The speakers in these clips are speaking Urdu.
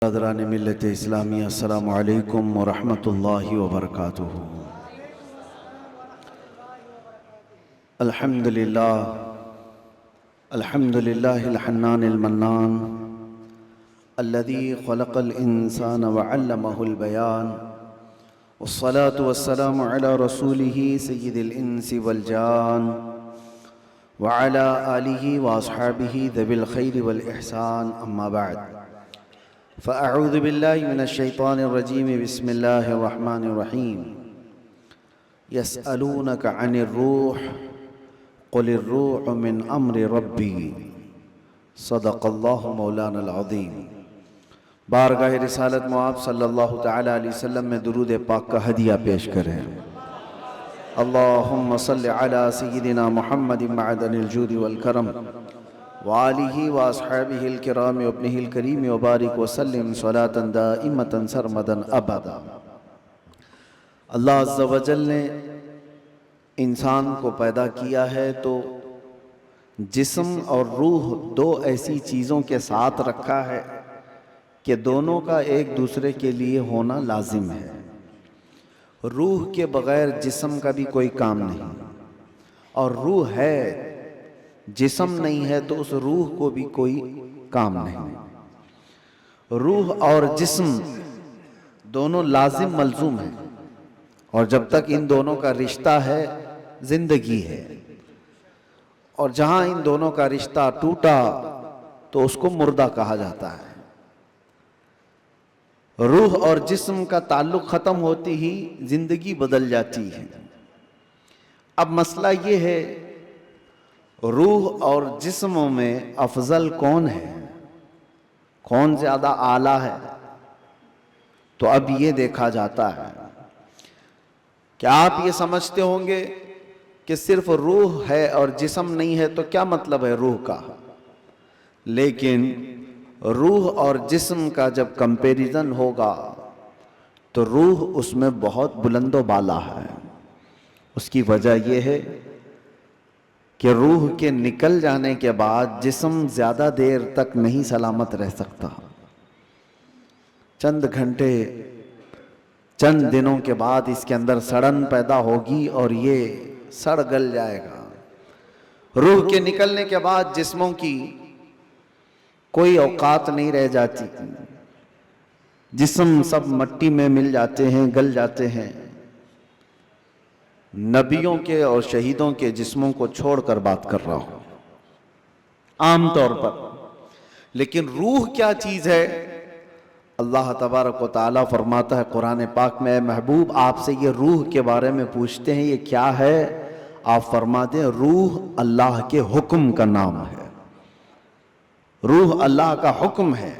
برادران ملت اسلامی السلام علیکم ورحمۃ اللہ وبرکاتہ۔ الحمدللہ الحنان المنان الذي خلق الانسان وعلمه البيان والصلاة والسلام على رسوله سید الانس والجان وعلى آلہ واصحابہ ذوی الخیر والاحسان، اما بعد فأعوذ باللہ من الشیطان الرجیم، بسم اللہ الرحمن الرحیم۔ یسألونک عن الروح قل الروح من امر ربی، صدق اللہ مولانا العظیم۔ بارگاہ رسالت مآب صلی اللہ تعالیٰ علیہ وسلم میں درود پاک کا ہدیہ پیش کریں۔ اللہم صل علی سیدنا محمد معدن الجود والکرم وآلہ واصحابہ الکرام وابنہ الکریم وبارک وسلم صلاة دائمتا سرمدا ابدا۔ اللہ عز و جل نے انسان کو پیدا کیا ہے تو جسم اور روح دو ایسی چیزوں کے ساتھ رکھا ہے کہ دونوں کا ایک دوسرے کے لیے ہونا لازم ہے۔ روح کے بغیر جسم کا بھی کوئی کام نہیں، اور روح ہے، جسم نہیں ہے تو اس روح کو بھی کوئی کام نہیں۔ روح اور جسم دونوں لازم ملزوم ہیں، اور جب تک ان دونوں کا رشتہ ہے زندگی ہے، اور جہاں ان دونوں کا رشتہ ٹوٹا تو اس کو مردہ کہا جاتا ہے۔ روح اور جسم کا تعلق ختم ہوتی ہی زندگی بدل جاتی ہے۔ اب مسئلہ یہ ہے، روح اور جسموں میں افضل کون ہے، کون زیادہ اعلیٰ ہے؟ تو اب یہ دیکھا جاتا ہے کہ آپ یہ سمجھتے ہوں گے کہ صرف روح ہے اور جسم نہیں ہے، تو کیا مطلب ہے روح کا؟ لیکن روح اور جسم کا جب کمپیریزن ہوگا تو روح اس میں بہت بلند و بالا ہے۔ اس کی وجہ یہ ہے کہ روح کے نکل جانے کے بعد جسم زیادہ دیر تک نہیں سلامت رہ سکتا۔ چند گھنٹے، چند دنوں کے بعد اس کے اندر سڑن پیدا ہوگی اور یہ سڑ گل جائے گا۔ روح کے نکلنے کے بعد جسموں کی کوئی اوقات نہیں رہ جاتی، جسم سب مٹی میں مل جاتے ہیں، گل جاتے ہیں۔ نبیوں کے اور شہیدوں کے جسموں کو چھوڑ کر بات کر رہا ہوں عام طور پر۔ لیکن روح کیا چیز ہے؟ اللہ تبارک و تعالیٰ فرماتا ہے قرآن پاک میں، اے محبوب آپ سے یہ روح کے بارے میں پوچھتے ہیں یہ کیا ہے؟ آپ فرما دیں روح اللہ کے حکم کا نام ہے، روح اللہ کا حکم ہے۔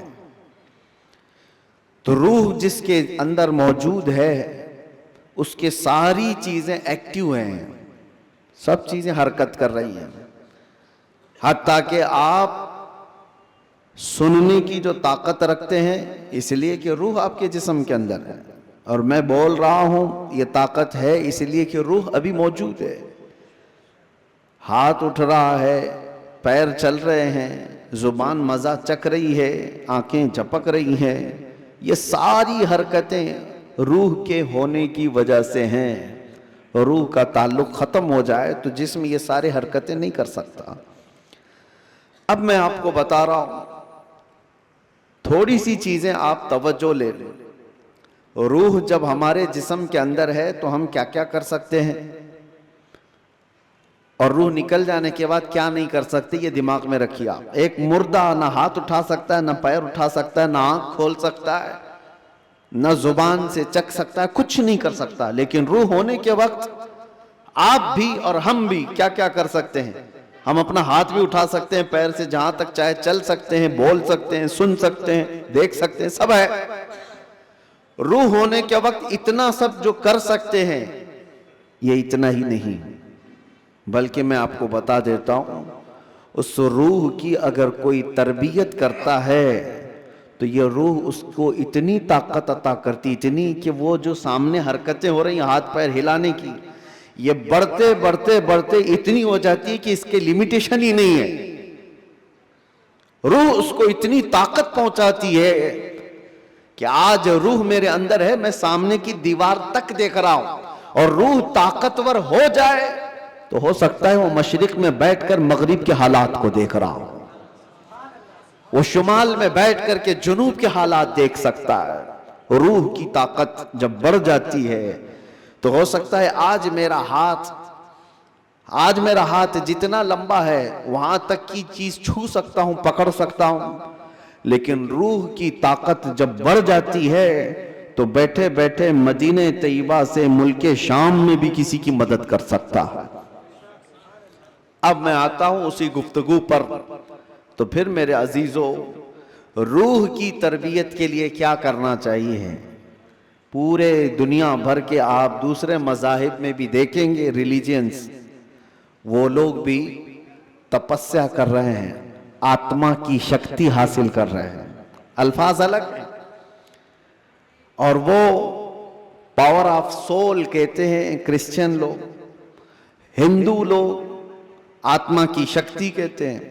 تو روح جس کے اندر موجود ہے اس کے ساری چیزیں ایکٹیو ہیں، سب چیزیں حرکت کر رہی ہیں، حتیٰ کہ آپ سننے کی جو طاقت رکھتے ہیں اس لیے کہ روح آپ کے جسم کے اندر ہے، اور میں بول رہا ہوں یہ طاقت ہے اس لیے کہ روح ابھی موجود ہے۔ ہاتھ اٹھ رہا ہے، پیر چل رہے ہیں، زبان مزہ چکھ رہی ہے، آنکھیں جھپک رہی ہیں، یہ ساری حرکتیں روح کے ہونے کی وجہ سے ہیں۔ روح کا تعلق ختم ہو جائے تو جسم یہ سارے حرکتیں نہیں کر سکتا۔ اب میں آپ کو بتا رہا ہوں، تھوڑی سی چیزیں آپ توجہ لے لیں۔ روح جب ہمارے جسم کے اندر ہے تو ہم کیا کیا کر سکتے ہیں، اور روح نکل جانے کے بعد کیا نہیں کر سکتے، یہ دماغ میں رکھیے آپ۔ ایک مردہ نہ ہاتھ اٹھا سکتا ہے، نہ پیر اٹھا سکتا ہے، نہ آنکھ کھول سکتا ہے، نہ زبان سے چکھ سکتا ہے، کچھ نہیں کر سکتا۔ لیکن روح ہونے کے وقت آپ بھی اور ہم بھی کیا کیا کر سکتے ہیں؟ ہم اپنا ہاتھ بھی اٹھا سکتے ہیں، پیر سے جہاں تک چاہے چل سکتے ہیں، بول سکتے ہیں، سن سکتے ہیں، دیکھ سکتے ہیں، سب ہے۔ روح ہونے کے وقت اتنا سب جو کر سکتے ہیں، یہ اتنا ہی نہیں بلکہ میں آپ کو بتا دیتا ہوں، اس روح کی اگر کوئی تربیت کرتا ہے تو یہ روح اس کو اتنی طاقت عطا کرتی، اتنی کہ وہ جو سامنے حرکتیں ہو رہی ہیں ہاتھ پیر ہلانے کی، یہ بڑھتے بڑھتے بڑھتے اتنی ہو جاتی ہے کہ اس کے لیمیٹیشن ہی نہیں ہے۔ روح اس کو اتنی طاقت پہنچاتی ہے کہ آج روح میرے اندر ہے، میں سامنے کی دیوار تک دیکھ رہا ہوں، اور روح طاقتور ہو جائے تو ہو سکتا ہے وہ مشرق میں بیٹھ کر مغرب کے حالات کو دیکھ رہا ہو، وہ شمال میں بیٹھ کر کے جنوب کے حالات دیکھ سکتا ہے۔ روح کی طاقت جب بڑھ جاتی ہے تو ہو سکتا ہے آج میرا ہاتھ جتنا لمبا ہے وہاں تک کی چیز چھو سکتا ہوں، پکڑ سکتا ہوں، لیکن روح کی طاقت جب بڑھ جاتی ہے تو بیٹھے بیٹھے مدینہ طیبہ سے ملک شام میں بھی کسی کی مدد کر سکتا ہے۔ اب میں آتا ہوں اسی گفتگو پر، تو پھر میرے عزیزو، روح کی تربیت کے لیے کیا کرنا چاہیے؟ پورے دنیا بھر کے آپ دوسرے مذاہب میں بھی دیکھیں گے، ریلیجنز، وہ لوگ بھی تپسیا کر رہے ہیں، آتما کی شکتی حاصل کر رہے ہیں، الفاظ الگ ہیں، اور وہ پاور آف سول کہتے ہیں کرسچن لوگ، ہندو لوگ آتما کی شکتی کہتے ہیں۔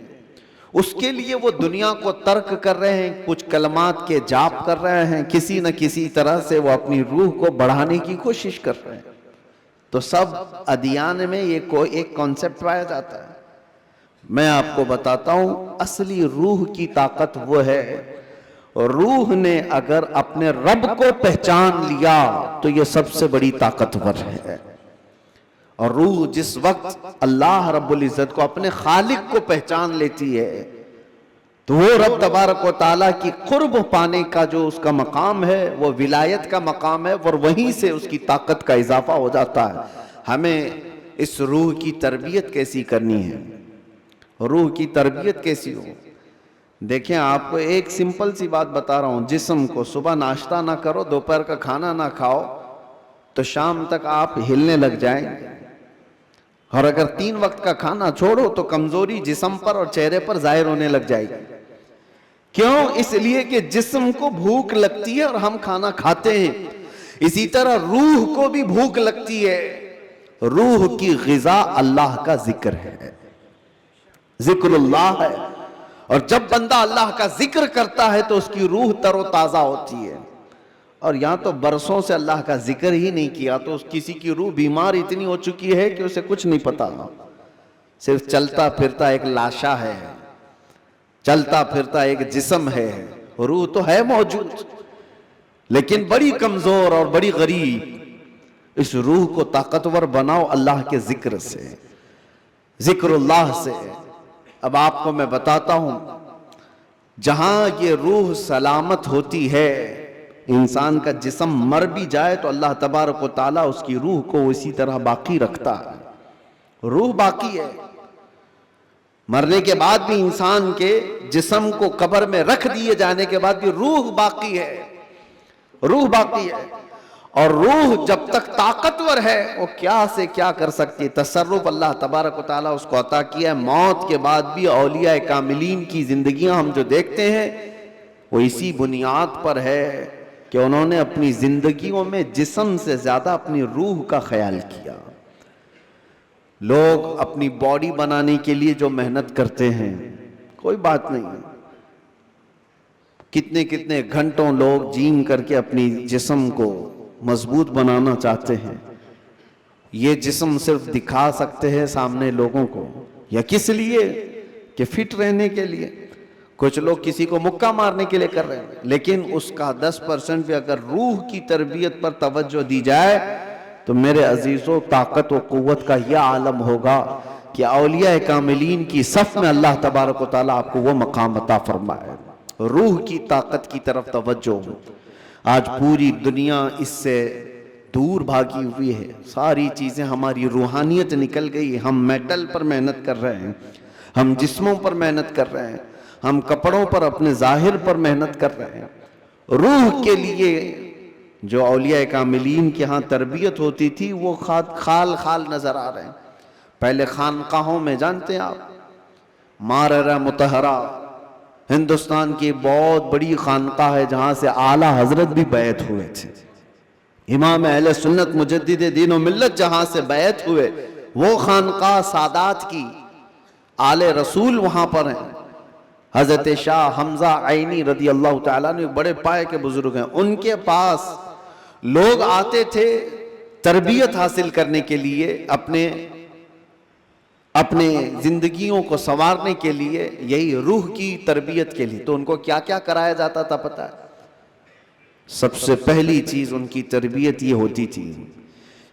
اس کے لیے وہ دنیا کو ترک کر رہے ہیں، کچھ کلمات کے جاپ کر رہے ہیں، کسی نہ کسی طرح سے وہ اپنی روح کو بڑھانے کی کوشش کر رہے ہیں۔ تو سب ادیان میں یہ ایک کانسیپٹ پایا جاتا ہے۔ میں آپ کو بتاتا ہوں اصلی روح کی طاقت وہ ہے، روح نے اگر اپنے رب کو پہچان لیا تو یہ سب سے بڑی طاقتور ہے۔ اور روح جس وقت اللہ رب العزت کو، اپنے خالق کو پہچان لیتی ہے تو وہ رب تبارک و تعالیٰ کی قرب پانے کا جو اس کا مقام ہے وہ ولایت کا مقام ہے، اور وہیں سے اس کی طاقت کا اضافہ ہو جاتا ہے۔ ہمیں اس روح کی تربیت کیسی کرنی ہے؟ روح کی تربیت کیسی ہو؟ دیکھیں، آپ کو ایک سمپل سی بات بتا رہا ہوں، جسم کو صبح ناشتہ نہ کرو، دوپہر کا کھانا نہ کھاؤ تو شام تک آپ ہلنے لگ جائیں، اور اگر 3 وقت کا کھانا چھوڑو تو کمزوری جسم پر اور چہرے پر ظاہر ہونے لگ جائے گی۔ کیوں؟ اس لیے کہ جسم کو بھوک لگتی ہے اور ہم کھانا کھاتے ہیں، اسی طرح روح کو بھی بھوک لگتی ہے۔ روح کی غذا اللہ کا ذکر ہے، ذکر اللہ ہے، اور جب بندہ اللہ کا ذکر کرتا ہے تو اس کی روح تر و تازہ ہوتی ہے۔ اور یہاں تو برسوں سے اللہ کا ذکر ہی نہیں کیا تو کسی کی روح بیمار اتنی ہو چکی ہے کہ اسے کچھ نہیں پتا، صرف چلتا پھرتا ایک لاشا ہے، چلتا پھرتا ایک جسم ہے، روح تو ہے موجود لیکن بڑی کمزور اور بڑی غریب۔ اس روح کو طاقتور بناؤ اللہ کے ذکر سے، ذکر اللہ سے۔ اب آپ کو میں بتاتا ہوں، جہاں یہ روح سلامت ہوتی ہے، انسان کا جسم مر بھی جائے تو اللہ تبارک و تعالیٰ اس کی روح کو اسی طرح باقی رکھتا ہے، روح باقی ہے۔ مرنے کے بعد بھی انسان کے جسم کو قبر میں رکھ دیے جانے کے بعد بھی روح باقی ہے، روح باقی ہے۔ اور روح جب تک طاقتور ہے وہ کیا سے کیا کر سکتی ہے، تصرف اللہ تبارک و تعالیٰ اس کو عطا کیا ہے۔ موت کے بعد بھی اولیاء کاملین کی زندگیاں ہم جو دیکھتے ہیں وہ اسی بنیاد پر ہے کہ انہوں نے اپنی زندگیوں میں جسم سے زیادہ اپنی روح کا خیال کیا۔ لوگ اپنی باڈی بنانے کے لیے جو محنت کرتے ہیں کوئی بات نہیں، کتنے کتنے گھنٹوں لوگ جیم کر کے اپنی جسم کو مضبوط بنانا چاہتے ہیں۔ یہ جسم صرف دکھا سکتے ہیں سامنے لوگوں کو، یا کس لیے؟ کہ فٹ رہنے کے لیے۔ کچھ لوگ کسی کو مکہ مارنے کے لیے کر رہے ہیں، لیکن اس کا 10% بھی اگر روح کی تربیت پر توجہ دی جائے تو میرے عزیزوں طاقت و قوت کا یہ عالم ہوگا کہ اولیاء کاملین کی صف میں اللہ تبارک و تعالیٰ آپ کو وہ مقام عطا فرمائے۔ روح کی طاقت کی طرف توجہ۔ آج پوری دنیا اس سے دور بھاگی ہوئی ہے، ساری چیزیں ہماری روحانیت نکل گئی، ہم میٹل پر محنت کر رہے ہیں، ہم جسموں پر محنت کر رہے ہیں، ہم کپڑوں پر اپنے ظاہر پر محنت کر رہے ہیں۔ روح کے لیے جو اولیاء کاملین کے ہاں تربیت ہوتی تھی وہ خال خال نظر آ رہے ہیں۔ پہلے خانقاہوں میں جانتے ہیں آپ، ماررہ مطہرہ ہندوستان کی بہت بڑی خانقاہ ہے جہاں سے اعلیٰ حضرت بھی بیعت ہوئے تھے، امام اہل سنت مجدد دین و ملت جہاں سے بیعت ہوئے، وہ خانقاہ سادات کی آل رسول وہاں پر ہیں۔ حضرت شاہ حمزہ عینی رضی اللہ تعالیٰ نے بڑے پائے کے بزرگ ہیں، ان کے پاس لوگ آتے تھے تربیت حاصل کرنے کے لیے، اپنے زندگیوں کو سنوارنے کے لیے، یہی روح کی تربیت کے لیے۔ تو ان کو کیا کیا کرایا جاتا تھا پتہ ہے؟ سب سے پہلی چیز ان کی تربیت یہ ہوتی تھی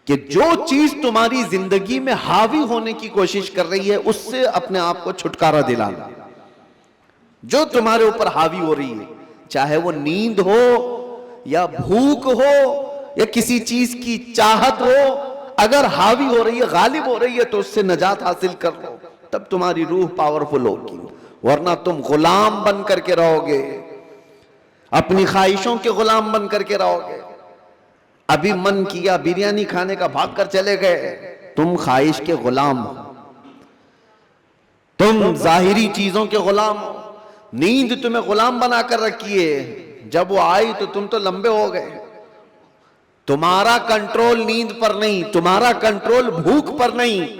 کہ جو چیز تمہاری زندگی میں حاوی ہونے کی کوشش کر رہی ہے اس سے اپنے آپ کو چھٹکارا دلانا۔ جو تمہارے اوپر حاوی ہو رہی ہے، چاہے وہ نیند ہو یا بھوک ہو یا کسی چیز کی چاہت ہو، اگر حاوی ہو رہی ہے، غالب ہو رہی ہے تو اس سے نجات حاصل کر لو، تب تمہاری روح پاورفل ہوگی، ورنہ تم غلام بن کر کے رہو گے، اپنی خواہشوں کے غلام بن کر کے رہو گے۔ ابھی من کیا بریانی کھانے کا، بھاگ کر چلے گئے، تم خواہش کے غلام ہو، تم ظاہری چیزوں کے غلام ہو۔ نیند تمہیں غلام بنا کر رکھی ہے، جب وہ آئی تو تم تو لمبے ہو گئے۔ تمہارا کنٹرول نیند پر نہیں، تمہارا کنٹرول بھوک پر نہیں،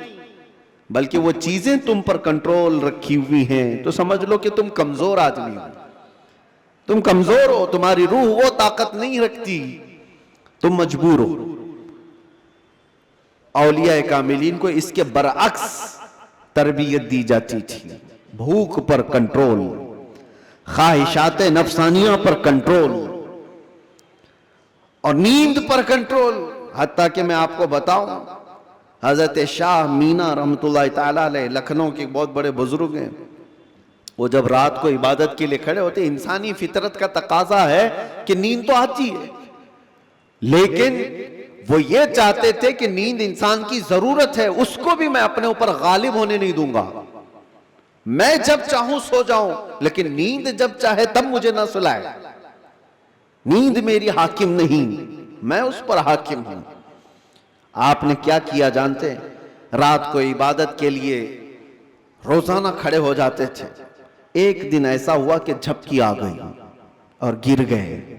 بلکہ وہ چیزیں تم پر کنٹرول رکھی ہوئی ہیں، تو سمجھ لو کہ تم کمزور آدمی ہو، تم کمزور ہو، تمہاری روح وہ طاقت نہیں رکھتی، تم مجبور ہو۔ اولیاء کاملین کو اس کے برعکس تربیت دی جاتی تھی، بھوک پر کنٹرول، خواہشات نفسانیہ پر کنٹرول اور نیند پر کنٹرول۔ حتیٰ کہ میں آپ کو بتاؤں، حضرت شاہ مینا رحمت اللہ تعالیٰ علیہ لکھنؤ کے بہت بڑے بزرگ ہیں، وہ جب رات کو عبادت کے لیے کھڑے ہوتے، انسانی فطرت کا تقاضا ہے کہ نیند تو آتی ہے، لیکن وہ یہ چاہتے تھے کہ نیند انسان کی ضرورت ہے، اس کو بھی میں اپنے اوپر غالب ہونے نہیں دوں گا، میں جب چاہوں سو جاؤں، لیکن نیند جب چاہے تب مجھے نہ سلائے۔ نیند میری حاکم نہیں، میں اس پر حاکم ہوں۔ آپ نے کیا کیا جانتے ہیں؟ رات کو عبادت کے لیے روزانہ کھڑے ہو جاتے تھے۔ ایک دن ایسا ہوا کہ جھپکی آ گئی اور گر گئے۔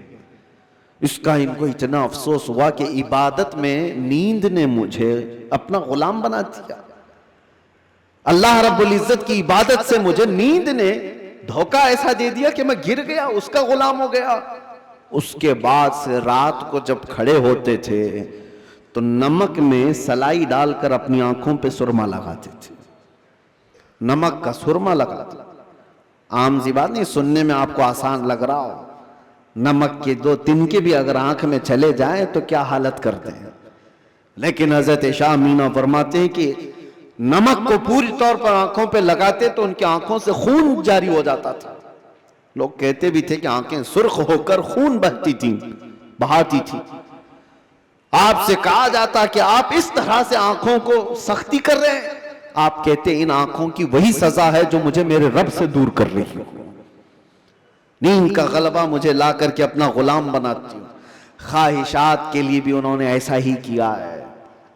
اس کا ان کو اتنا افسوس ہوا کہ عبادت میں نیند نے مجھے اپنا غلام بنا دیا، اللہ رب العزت کی عبادت سے مجھے نیند نے دھوکہ ایسا دے دیا کہ میں گر گیا، اس کا غلام ہو گیا۔ اس کے بعد سے رات کو جب کھڑے ہوتے تھے تو نمک میں سلائی ڈال کر اپنی آنکھوں پہ سرما لگاتے تھے، نمک کا سرما لگاتے۔ عام سی بات نہیں، سننے میں آپ کو آسان لگ رہا ہو، نمک کے 2 تنکے بھی اگر آنکھ میں چلے جائیں تو کیا حالت کرتے ہیں، لیکن حضرت شاہ مینا فرماتے ہیں کہ نمک کو پوری طور پر آنکھوں پہ لگاتے تو ان کی آنکھوں سے خون جاری ہو جاتا تھا۔ لوگ کہتے بھی تھے کہ آنکھیں سرخ ہو کر خون بہاتی تھی۔ آپ سے کہا جاتا کہ آپ اس طرح سے آنکھوں کو سختی کر رہے ہیں، آپ کہتے ان آنکھوں کی وہی سزا ہے جو مجھے میرے رب سے دور کر رہی ہو، نیند کا غلبہ مجھے لا کر کے اپنا غلام بناتی ہوں۔ خواہشات کے لیے بھی انہوں نے ایسا ہی کیا ہے،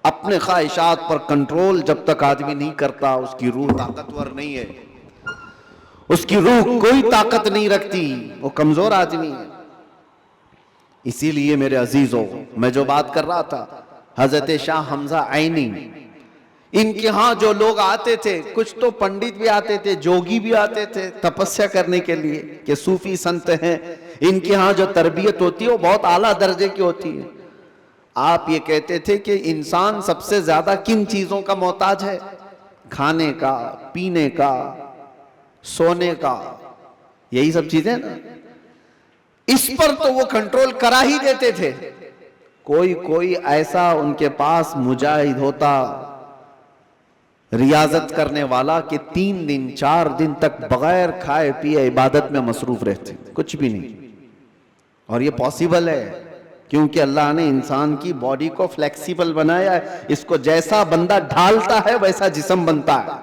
اپنے خواہشات پر کنٹرول جب تک آدمی نہیں کرتا اس کی روح طاقتور نہیں ہے، اس کی روح کوئی طاقت نہیں رکھتی، وہ کمزور آدمی ہے۔ اسی لیے میرے عزیزوں، میں جو بات کر رہا تھا، حضرت شاہ حمزہ عینی، ان کے ہاں جو لوگ آتے تھے، کچھ تو پنڈت بھی آتے تھے، جوگی بھی آتے تھے تپسیا کرنے کے لیے کہ صوفی سنت ہیں، ان کے ہاں جو تربیت ہوتی ہے وہ بہت اعلیٰ درجے کی ہوتی ہے۔ آپ یہ کہتے تھے کہ انسان سب سے زیادہ کن چیزوں کا محتاج ہے؟ کھانے کا، پینے کا، سونے کا، یہی سب چیزیں نا، اس پر تو وہ کنٹرول کرا ہی دیتے تھے۔ کوئی ایسا ان کے پاس مجاہد ہوتا، ریاضت کرنے والا، کہ 3 دن 4 دن تک بغیر کھائے پیے عبادت میں مصروف رہتے، کچھ بھی نہیں۔ اور یہ پاسبل ہے کیونکہ اللہ نے انسان کی باڈی کو فلیکسیبل بنایا ہے، اس کو جیسا بندہ ڈھالتا ہے ویسا جسم بنتا ہے،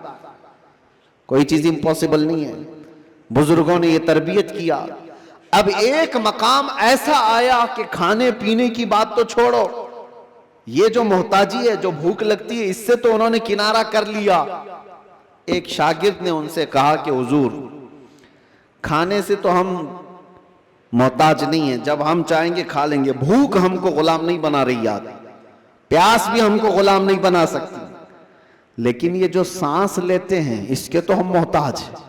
کوئی چیز امپاسبل نہیں ہے۔ بزرگوں نے یہ تربیت کیا۔ اب ایک مقام ایسا آیا کہ کھانے پینے کی بات تو چھوڑو، یہ جو محتاجی ہے، جو بھوک لگتی ہے، اس سے تو انہوں نے کنارہ کر لیا۔ ایک شاگرد نے ان سے کہا کہ حضور، کھانے سے تو ہم محتاج نہیں ہیں، جب ہم چاہیں گے کھا لیں گے، بھوک ہم کو غلام نہیں بنا رہی، یاد، پیاس بھی ہم کو غلام نہیں بنا سکتی، لیکن یہ جو سانس لیتے ہیں اس کے تو ہم محتاج ہیں۔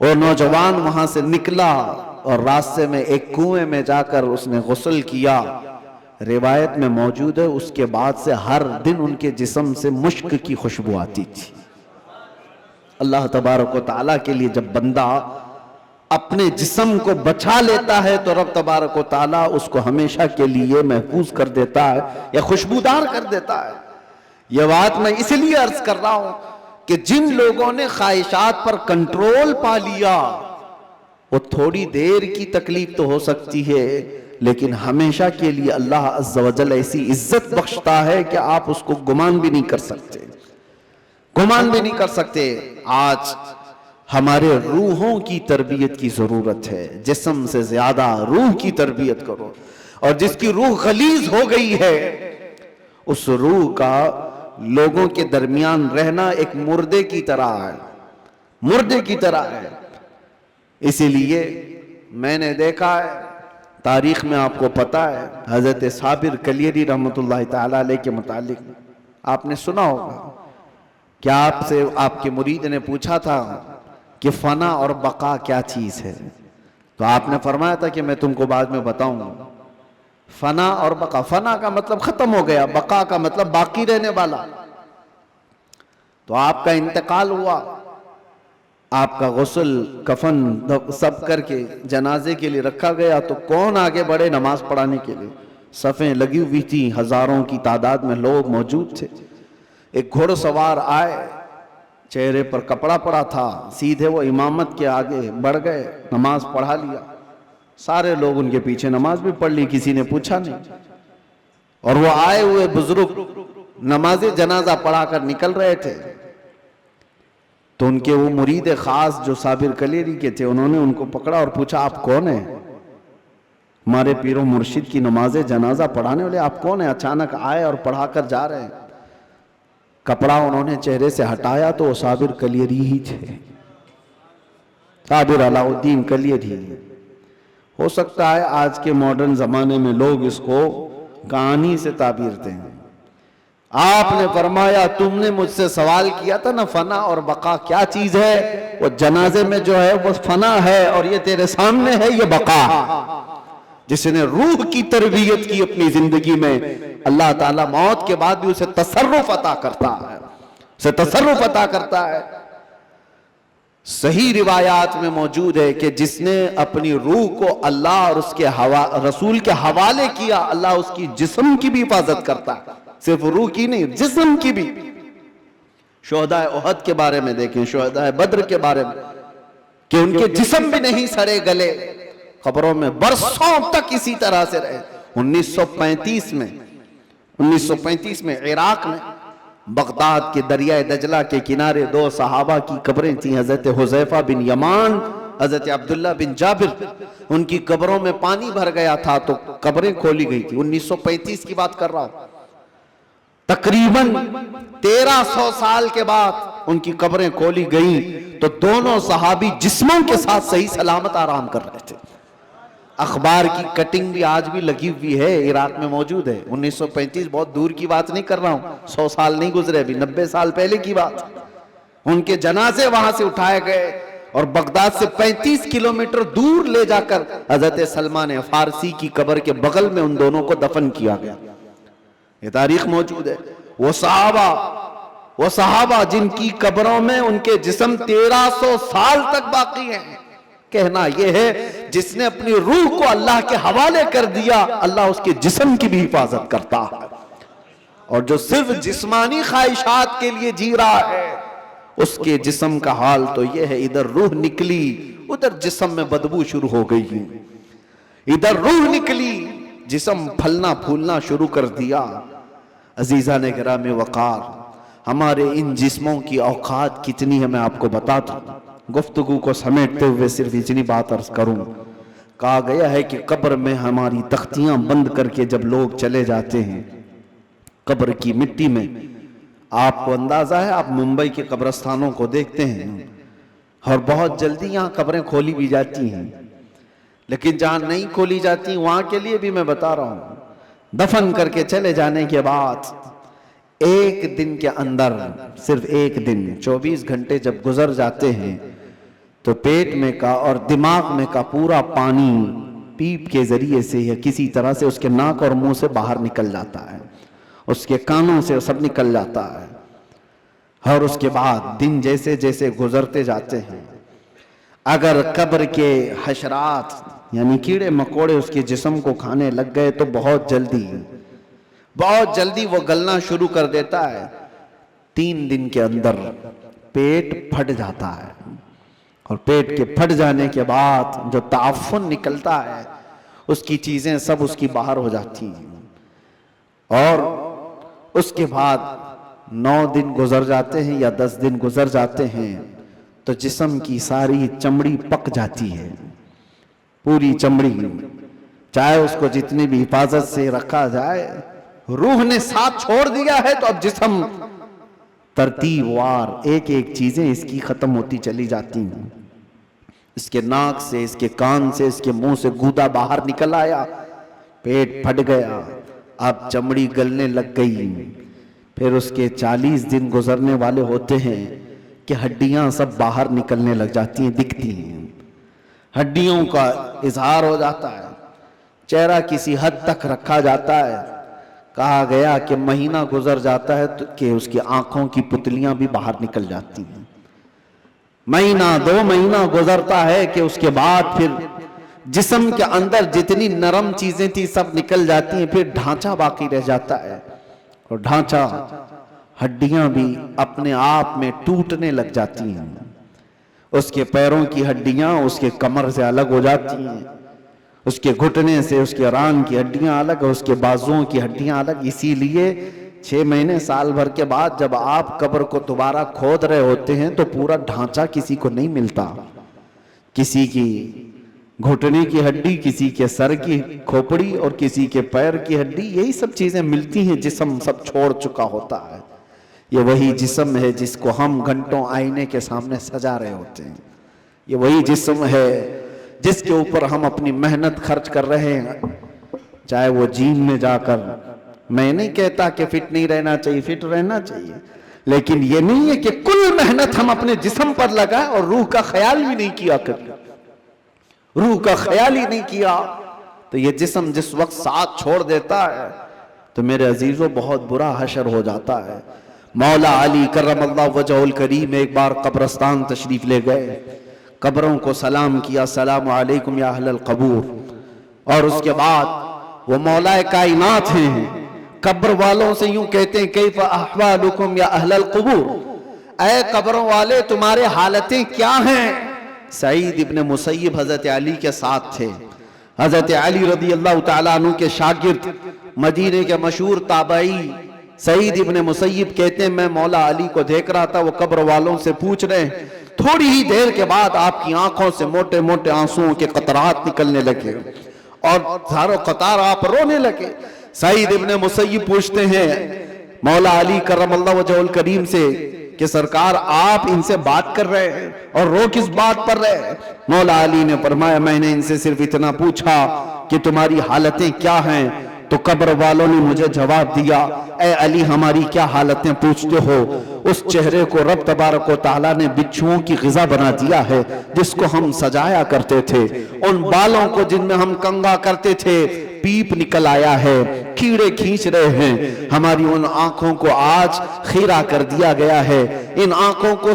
وہ نوجوان وہاں سے نکلا اور راستے میں ایک کنویں میں جا کر اس نے غسل کیا. روایت میں موجود ہے اس کے بعد سے ہر دن ان کے جسم سے مشک کی خوشبو آتی تھی. اللہ تبارک و تعالیٰ کے لیے جب بندہ اپنے جسم کو بچا لیتا ہے تو رب تبارک و تعالیٰ اس کو ہمیشہ کے لیے محفوظ کر دیتا ہے یا خوشبودار کر دیتا ہے. یہ بات میں اس لیے عرض کر رہا ہوں کہ جن لوگوں نے خواہشات پر کنٹرول پا لیا وہ تھوڑی دیر کی تکلیف تو ہو سکتی ہے لیکن ہمیشہ کے لیے اللہ عز و جل ایسی عزت بخشتا ہے کہ آپ اس کو گمان بھی نہیں کر سکتے، گمان بھی نہیں کر سکتے. آج ہمارے روحوں کی تربیت کی ضرورت ہے. جسم سے زیادہ روح کی تربیت کرو. اور جس کی روح غلیظ ہو گئی ہے اس روح کا لوگوں کے درمیان رہنا ایک مردے کی طرح ہے، مردے کی طرح ہے. اسی لیے میں نے دیکھا ہے تاریخ میں، آپ کو پتا ہے حضرت صابر کلیری رحمۃ اللہ تعالی علیہ کے متعلق آپ نے سنا ہوگا کہ آپ سے آپ کے مرید نے پوچھا تھا کہ فنا اور بقا کیا چیز ہے، تو آپ نے فرمایا تھا کہ میں تم کو بعد میں بتاؤں گا. فنا اور بقا، فنا کا مطلب ختم ہو گیا، بقا کا مطلب باقی رہنے والا. تو آپ کا انتقال ہوا، آپ کا غسل کفن سب کر کے جنازے کے لیے رکھا گیا تو کون آگے بڑھے نماز پڑھانے کے لیے؟ صفیں لگی ہوئی تھی، ہزاروں کی تعداد میں لوگ موجود تھے. ایک گھوڑ سوار آئے، چہرے پر کپڑا پڑا تھا، سیدھے وہ امامت کے آگے بڑھ گئے، نماز پڑھا لیا. سارے لوگ ان کے پیچھے نماز بھی پڑھ لی، کسی نے پوچھا نہیں. اور وہ آئے ہوئے بزرگ نماز جنازہ پڑھا کر نکل رہے تھے تو ان کے وہ مرید خاص جو صابر کلیری کے تھے انہوں نے ان کو پکڑا اور پوچھا آپ کون ہیں؟ ہمارے پیر و مرشد کی نماز جنازہ پڑھانے والے آپ کون ہیں؟ اچانک آئے اور پڑھا کر جا رہے ہیں. کپڑا انہوں نے چہرے سے ہٹایا تو وہ صابر کلیری ہی تھے، صابر علاء الدین کلیری. ہو سکتا ہے آج کے ماڈرن زمانے میں لوگ اس کو کہانی سے تعبیر دیں. آپ نے فرمایا تم نے مجھ سے سوال کیا تھا نا فنا اور بقا کیا چیز ہے، وہ جنازے میں جو ہے وہ فنا ہے اور یہ تیرے سامنے ہے یہ بقا. جس نے روح کی تربیت کی اپنی زندگی میں اللہ تعالیٰ موت کے بعد بھی اسے تصرف عطا کرتا ہے، اسے تصرف عطا کرتا ہے. صحیح روایات میں موجود ہے کہ جس نے اپنی روح کو اللہ اور اس کے رسول کے حوالے کیا اللہ اس کی جسم کی بھی حفاظت کرتا ہے، صرف روح کی نہیں جسم کی بھی. شہداء احد کے بارے میں دیکھیں، شہداء بدر کے بارے میں کہ ان کے جسم بھی نہیں سڑے گلے، قبروں میں برسوں تک اسی طرح سے رہے. 1935 میں عراق میں بغداد کے دریائے دجلہ کے کنارے دو صحابہ کی قبریں تھیں، حضرت حذیفہ بن یمان، حضرت عبداللہ بن جابر. ان کی قبروں میں پانی بھر گیا تھا تو قبریں کھولی گئی تھی. 1935 کی بات کر رہا ہوں. تقریباً 1300 سال کے بعد ان کی قبریں کھولی گئیں تو دونوں صحابی جسموں کے ساتھ صحیح سلامت آرام کر رہے تھے. اخبار کی کٹنگ بھی آج بھی لگی ہوئی ہے، عراق میں موجود ہے. 1935 بہت دور کی بات نہیں کر رہا ہوں، 100 سال نہیں گزرے، ابھی 90 سال پہلے کی بات. ان کے جنازے وہاں سے اٹھائے گئے اور بغداد سے 35 کلومیٹر دور لے جا کر حضرت سلمان فارسی کی قبر کے بغل میں ان دونوں کو دفن کیا گیا. یہ تاریخ موجود ہے. وہ صحابہ جن کی قبروں میں ان کے جسم 1300 سال تک باقی ہیں. کہنا یہ ہے جس نے اپنی روح کو اللہ کے حوالے کر دیا اللہ اس کے جسم کی بھی حفاظت کرتا ہے. اور جو صرف جسمانی خواہشات کے لیے جی رہا ہے اس کے جسم کا حال تو یہ ہے، ادھر روح نکلی ادھر جسم میں بدبو شروع ہو گئی، ادھر روح نکلی جسم پھلنا پھولنا شروع کر دیا. عزیزان گرامی وقار، ہمارے ان جسموں کی اوقات کتنی ہے میں آپ کو بتاتا ہوں. گفتگو کو سمیٹتے ہوئے صرف اتنی بات عرض کروں. کہا گیا ہے کہ قبر میں ہماری تختیاں بند کر کے جب لوگ چلے جاتے ہیں قبر کی مٹی میں، آپ کو اندازہ ہے، آپ ممبئی کے قبرستانوں کو دیکھتے ہیں اور بہت جلدی یہاں قبریں کھولی بھی جاتی ہیں، لیکن جہاں نہیں کھولی جاتی وہاں کے لیے بھی میں بتا رہا ہوں، دفن کر کے چلے جانے کے بعد ایک دن کے اندر، صرف ایک دن، 24 گھنٹے جب گزر جاتے ہیں تو پیٹ میں کا اور دماغ میں کا پورا پانی پیپ کے ذریعے سے یا کسی طرح سے اس کے ناک اور منہ سے باہر نکل جاتا ہے، اس کے کانوں سے سب نکل جاتا ہے۔ اور اس کے بعد دن جیسے جیسے گزرتے جاتے ہیں، اگر قبر کے حشرات یعنی کیڑے مکوڑے اس کے جسم کو کھانے لگ گئے تو بہت جلدی وہ گلنا شروع کر دیتا ہے۔ 3 دن کے اندر پیٹ پھٹ جاتا ہے، اور پیٹ کے پھٹ جانے کے بعد جو تعفن نکلتا ہے اس کی چیزیں سب اس کی باہر ہو جاتی ہیں، اور اس کے بعد 9 دن گزر جاتے ہیں یا 10 دن گزر جاتے ہیں تو جسم کی ساری چمڑی پک جاتی ہے، پوری چمڑی، چاہے اس کو جتنی بھی حفاظت سے رکھا جائے، روح نے ساتھ چھوڑ دیا ہے تو اب جسم ترتیب وار ایک ایک چیزیں اس کی ختم ہوتی چلی جاتی ہیں۔ اس کے ناک سے، اس کے کان سے، اس کے منہ سے گودا باہر نکل آیا، پیٹ پھٹ گیا، اب چمڑی گلنے لگ گئی۔ پھر اس کے 40 دن گزرنے والے ہوتے ہیں کہ ہڈیاں سب باہر نکلنے لگ جاتی ہیں، دکھتی ہیں، ہڈیوں کا اظہار ہو جاتا ہے، چہرہ کسی حد تک رکھا جاتا ہے۔ کہا گیا کہ مہینہ گزر جاتا ہے تو کہ اس کی آنکھوں کی پتلیاں بھی باہر نکل جاتی ہیں، مہینہ 2 مہینہ گزرتا ہے کہ اس کے بعد پھر جسم کے اندر جتنی نرم چیزیں تھی سب نکل جاتی ہیں، پھر ڈھانچہ باقی رہ جاتا ہے، اور ڈھانچہ، ہڈیاں بھی اپنے آپ میں ٹوٹنے لگ جاتی ہیں۔ اس کے پیروں کی ہڈیاں اس کے کمر سے الگ ہو جاتی ہیں، اس کے گھٹنے سے اس کے ران کی ہڈیاں الگ، اس کے بازوؤں کی ہڈیاں الگ۔ اسی لیے 6 مہینے سال بھر کے بعد جب آپ قبر کو دوبارہ کھود رہے ہوتے ہیں تو پورا ڈھانچہ کسی کو نہیں ملتا، کسی کی گھٹنے کی ہڈی، کسی کے سر کی کھوپڑی اور کسی کے پیر کی ہڈی، یہی سب چیزیں ملتی ہیں، جسم سب چھوڑ چکا ہوتا ہے۔ یہ وہی جسم ہے جس کو ہم گھنٹوں آئینے کے سامنے سجا رہے ہوتے ہیں، یہ وہی جسم ہے جس کے اوپر ہم اپنی محنت خرچ کر رہے ہیں، چاہے وہ جیم میں جا کر، میں نہیں کہتا کہ فٹ نہیں رہنا چاہیے، فٹ رہنا چاہیے، لیکن یہ نہیں ہے کہ کل محنت ہم اپنے جسم پر لگائیں اور روح کا خیال بھی نہیں کیا کریں، روح کا خیال ہی نہیں کیا تو یہ جسم جس وقت ساتھ چھوڑ دیتا ہے تو میرے عزیزوں بہت برا حشر ہو جاتا ہے۔ مولا علی کرم اللہ وجہہ الکریم ایک بار قبرستان تشریف لے گئے، قبروں کو سلام کیا، السلام علیکم یا اہل القبور، اور اس کے بعد وہ مولا کائنات ہیں، قبر والوں سے یوں کہتے ہیں کیف احوالکم یا اہل القبور، اے قبروں والے تمہارے حالتیں کیا ہیں؟ سعید ابن مسیب حضرت علی کے ساتھ تھے، حضرت علی رضی اللہ تعالیٰ عنہ کے شاگرد، مدینے کے مشہور تابعی سعید ابن مسیب کہتے ہیں میں مولا علی کو دیکھ رہا تھا، وہ قبر والوں سے پوچھ رہے ہیں، تھوڑی ہی دیر کے بعد آپ کی آنکھوں سے موٹے موٹے آنسوؤں کے قطرات نکلنے لگے اور ہزاروں قطار آپ رونے لگے۔ سعید ابن مسیب پوچھتے ہیں مولا علی کرم اللہ وجہہ الکریم سے کہ سرکار آپ ان سے بات کر رہے ہیں اور رو کس بات پر رہے ہیں؟ مولا علی نے فرمایا میں نے ان سے صرف اتنا پوچھا کہ تمہاری حالتیں کیا ہیں، تو قبر والوں نے مجھے جواب دیا اے علی ہماری کیا حالتیں پوچھتے ہو، اس چہرے کو رب تبارک و تعالیٰ نے بچھوؤں کی غذا بنا دیا ہے جس کو ہم سجایا کرتے تھے، ان بالوں کو جن میں ہم کنگا کرتے تھے پیپ نکل آیا ہے، کیڑے کھینچ رہے ہیں، ہماری ان آنکھوں کو آج خیرہ کر دیا گیا ہے، ان آنکھوں کو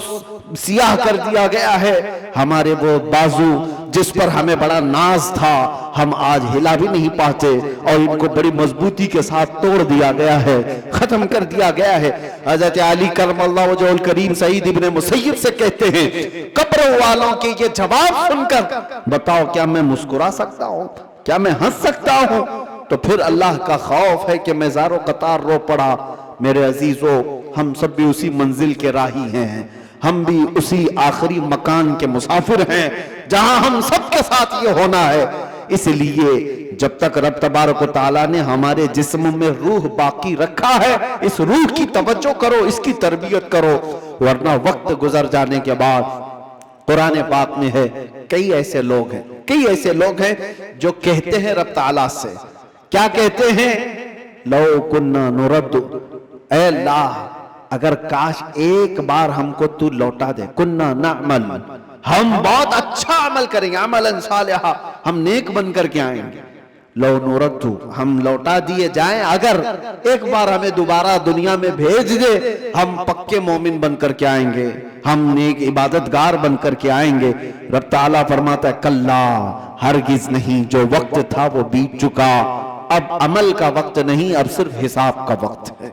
سیاہ کر دیا گیا ہے، ہمارے وہ بازو جس پر ہمیں بڑا ناز تھا ہم آج ہلا بھی نہیں پاتے اور ان کو بڑی مضبوطی کے ساتھ توڑ دیا گیا ہے، ختم کر دیا گیا ہے۔ حضرت علی کرم اللہ وجہہ الکریم سعید ابن مسیب سے کہتے ہیں قبر والوں کے یہ جواب سن کر بتاؤ کیا میں مسکرا سکتا ہوں، کیا میں ہنس سکتا ہوں؟ تو پھر اللہ کا خوف ہے کہ میں زارو قطار رو پڑا۔ میرے عزیزو ہم سب بھی اسی منزل کے راہی ہیں، ہم بھی اسی آخری مکان کے مسافر ہیں جہاں ہم سب کے ساتھ یہ ہونا ہے۔ اس لیے جب تک رب تبارک و تعالیٰ نے ہمارے جسم میں روح باقی رکھا ہے اس روح کی توجہ کرو، اس کی تربیت کرو، ورنہ وقت گزر جانے کے بعد قرآن پاک میں ہے کئی ایسے لوگ ہیں جو کہتے ہیں رب تعالیٰ سے، کیا کہتے ہیں؟ لو کننا نرد، اے اللہ اگر کاش ایک بار ہم کو تو لوٹا دے، کننا نعمل، ہم بہت اچھا عمل کریں گے، عملا صالحا، ہم نیک بن کر کے آئیں گے. لو نردو، ہم لوٹا دیے جائیں، اگر ایک بار ہمیں دوبارہ دنیا میں بھیج دے، ہم پکے مومن بن کر کے آئیں گے، ہم نیک عبادتگار بن کر کے آئیں گے. رب تعالیٰ فرماتا ہے کلا، ہرگز نہیں، جو وقت تھا وہ بیت چکا، اب عمل کا وقت نہیں، اب صرف حساب کا وقت ہے،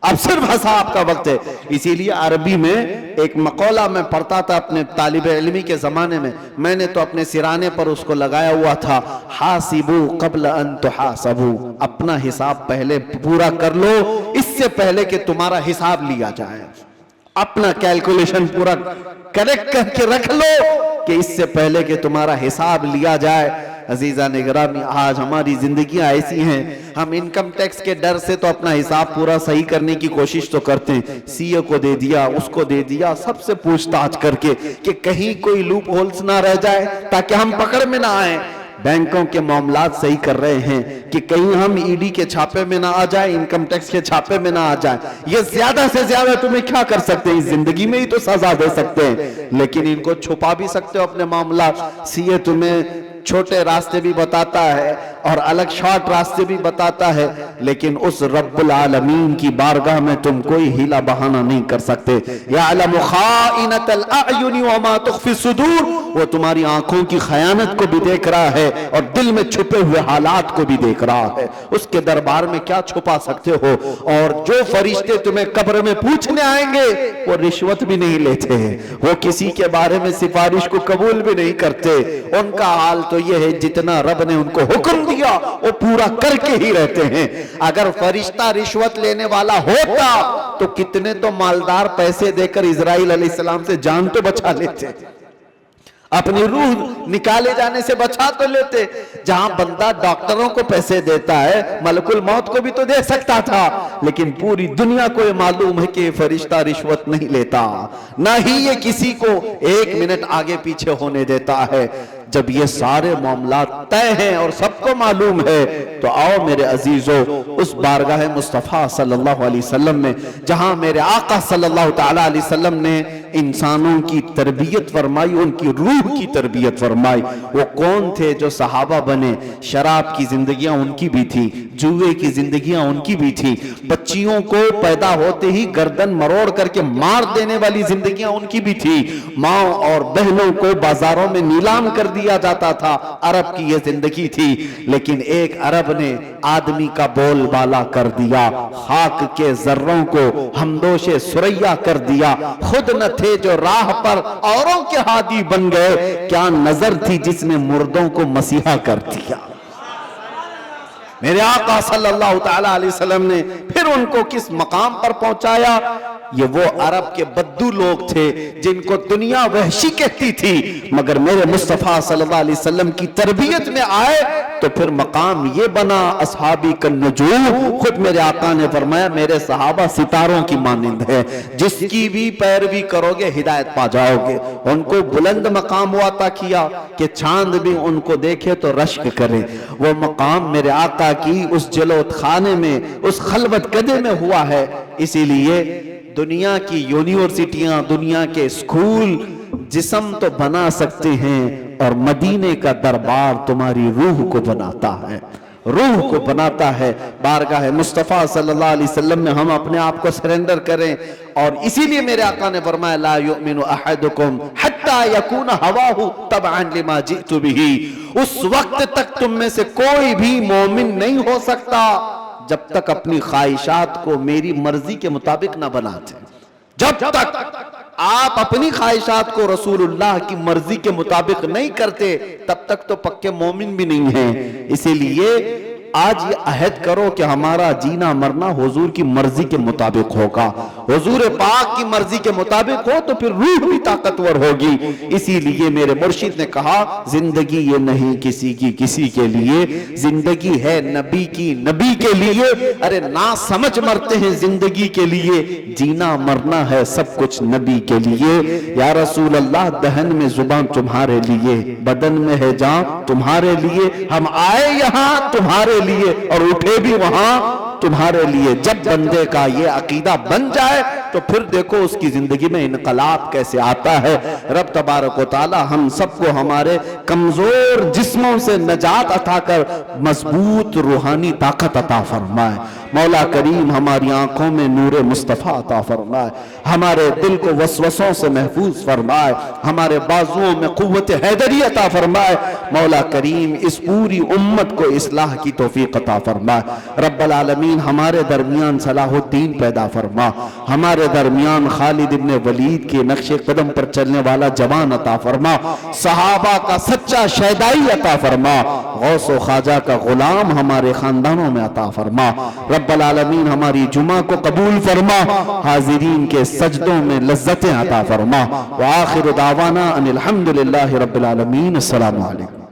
اب صرف حساب کا وقت ہے. اسی لیے عربی میں ایک مقولہ میں پڑھتا تھا اپنے طالب علمی کے زمانے میں نے تو اپنے سرانے پر اس کو لگایا ہوا تھا، حاسبو قبل ان تحاسبو، اپنا حساب پہلے پورا کر لو اس سے پہلے کہ تمہارا حساب لیا جائے. اپنا کیلکولیشن پورا کریکٹ کر کے رکھ لو کہ اس سے پہلے کہ تمہارا حساب لیا جائے. عزیزان گرامی، آج ہماری زندگیاں ایسی ہیں، ہم انکم ٹیکس کے ڈر سے تو اپنا حساب پورا صحیح کرنے کی کوشش تو کرتے ہیں، سی اے کو دے دیا، اس کو دے دیا، سب سے پوچھ تاچھ کر کے کہ کہیں کوئی لوپ ہولز نہ رہ جائے تاکہ ہم پکڑ میں نہ آئیں. بینکوں کے معاملات صحیح کر رہے ہیں کہ کہیں ہم ای ڈی کے چھاپے میں نہ آ جائیں، انکم ٹیکس کے چھاپے میں نہ آ جائیں. یہ زیادہ سے زیادہ تمہیں کیا کر سکتے ہیں، اس زندگی میں ہی تو سزا دے سکتے ہیں، لیکن ان کو چھپا بھی سکتے ہو اپنے معاملات. سی اے تمہیں چھوٹے راستے بھی بتاتا ہے اور الگ شارٹ راستے بھی بتاتا ہے، لیکن اس رب العالمین کی بارگاہ میں تم کوئی ہیلا بہانہ نہیں کر سکتے. یعلم خائنۃ الاعین وما تخفی الصدور، وہ تمہاری آنکھوں کی خیانت کو بھی دیکھ رہا ہے اور دل میں چھپے ہوئے حالات کو بھی دیکھ رہا ہے. اس کے دربار میں کیا چھپا سکتے ہو؟ اور جو فرشتے تمہیں قبر میں پوچھنے آئیں گے وہ رشوت بھی نہیں لیتے ہیں، وہ کسی کے بارے میں سفارش کو قبول بھی نہیں کرتے. ان کا حال تو یہ ہے جتنا رب نے ان کو حکم دیا وہ پورا کر کے ہی رہتے ہیں. اگر فرشتہ رشوت لینے والا ہوتا تو کتنے تو مالدار پیسے دے کر اسرائیل علیہ السلام سے جان تو بچا لیتے، اپنی روح نکالے جانے سے بچا تو لیتے. جہاں بندہ ڈاکٹروں کو پیسے دیتا ہے، ملک الموت کو بھی تو دے سکتا تھا، لیکن پوری دنیا کو یہ معلوم ہے کہ فرشتہ رشوت نہیں لیتا، نہ ہی یہ کسی کو ایک منٹ آگے پیچھے ہونے دیتا ہے. جب یہ سارے معاملات طے ہیں اور سب کو معلوم ہے تو آؤ میرے عزیزو اس بارگاہ مصطفیٰ صلی اللہ علیہ وسلم میں، جہاں میرے آقا صلی اللہ تعالیٰ علیہ وسلم نے انسانوں کی تربیت فرمائی، ان کی روح کی تربیت فرمائی. وہ کون تھے جو صحابہ بنے؟ شراب کی زندگیاں ان کی بھی تھی، جوئے کی زندگیاں ان کی بھی تھی، بچیوں کو پیدا ہوتے ہی گردن مروڑ کر کے مار دینے والی زندگیاں ان کی بھی تھی، ماں اور بہنوں کو بازاروں میں نیلام کر دیا جاتا تھا. عرب کی یہ زندگی تھی، لیکن ایک عرب نے آدمی کا بول بالا کر دیا، خاک کے ذروں کو ہمدوش سریا کر دیا. خود نہ تھے جو راہ پر اوروں کے ہادی بن گئے، کیا نظر تھی جس نے مردوں کو مسیحا کر دیا. میرے آقا صلی اللہ تعالیٰ علیہ وسلم نے پھر ان کو کس مقام پر پہنچایا؟ یہ وہ عرب کے بدو لوگ تھے جن کو دنیا وحشی کہتی تھی، مگر میرے مصطفیٰ صلی اللہ علیہ وسلم کی تربیت میں آئے تو پھر مقام یہ بنا اصحابی کالنجوم. خود میرے آقا نے فرمایا میرے صحابہ ستاروں کی مانند ہے، جس کی بھی پیروی کرو گے ہدایت پا جاؤ گے. ان کو بلند مقام ہوا عطا کیا کہ چاند بھی ان کو دیکھے تو رشک کرے. وہ مقام میرے آقا کی اس جلوت خانے میں، اس خلوت کدے میں ہوا ہے. اسی لیے دنیا کی یونیورسٹیاں، دنیا کے اسکول جسم تو بنا سکتے ہیں اور مدینے کا دربار تمہاری روح کو بناتا ہے، روح کو بناتا ہے. بارگاہ مصطفیٰ صلی اللہ علیہ وسلم میں ہم اپنے آپ کو سرنڈر کریں. اور اسی لیے میرے آقا نے فرمایا لا یؤمن احدکم حتی یکون ہواہ تبعا لما جئت بہ. اس وقت تک تم میں سے کوئی بھی مومن نہیں ہو سکتا جب تک اپنی خواہشات کو میری مرضی کے مطابق نہ بناتے. جب تک آپ اپنی خواہشات کو رسول اللہ کی مرضی کے مطابق نہیں کرتے تب تک تو پکے مومن بھی نہیں ہیں. اسی لیے آج یہ عہد کرو کہ ہمارا جینا مرنا حضور کی مرضی کے مطابق ہوگا. حضور پاک کی مرضی کے مطابق ہو تو پھر روح بھی طاقتور ہوگی. اسی لیے میرے مرشد نے کہا زندگی یہ نہیں کسی کی کسی کے لیے، زندگی ہے نبی کی نبی کے لیے. ارے نہ سمجھ مرتے ہیں زندگی کے لیے، جینا مرنا ہے سب کچھ نبی کے لیے. یا رسول اللہ دہن میں زبان تمہارے لیے، بدن میں ہے جان تمہارے لیے، ہم آئے یہاں تمہارے لیے اور اٹھے بھی وہاں تمہارے لیے. جب بندے کا یہ عقیدہ بن جائے تو پھر دیکھو اس کی زندگی میں انقلاب کیسے آتا ہے۔ رب تبارک و تعالی ہم سب کو ہمارے کمزور جسموں سے نجات عطا کر مضبوط روحانی طاقت عطا فرمائے۔ مولا کریم ہماری آنکھوں میں نور مصطفیٰ عطا فرمائے، ہمارے دل کو وسوسوں سے محفوظ فرمائے، ہمارے بازوؤں میں قوت حیدری عطا فرمائے۔ مولا کریم اس پوری امت کو اصلاح کی توفیق عطا فرمائے۔ رب العالمین ہمارے درمیان صلاح الدین پیدا فرما، ہمارے درمیان خالد ابن ولید کے نقش قدم پر چلنے والا جوان عطا فرما، صحابہ کا سچا شیدائی عطا فرما، غوث و خواجہ کا غلام ہمارے خاندانوں میں عطا فرما۔ رب العالمین ہماری جمعہ کو قبول فرما، حاضرین کے سجدوں میں لذتیں عطا فرما۔ وآخر دعوانا ان الحمدللہ رب العالمین۔ السلام علیکم۔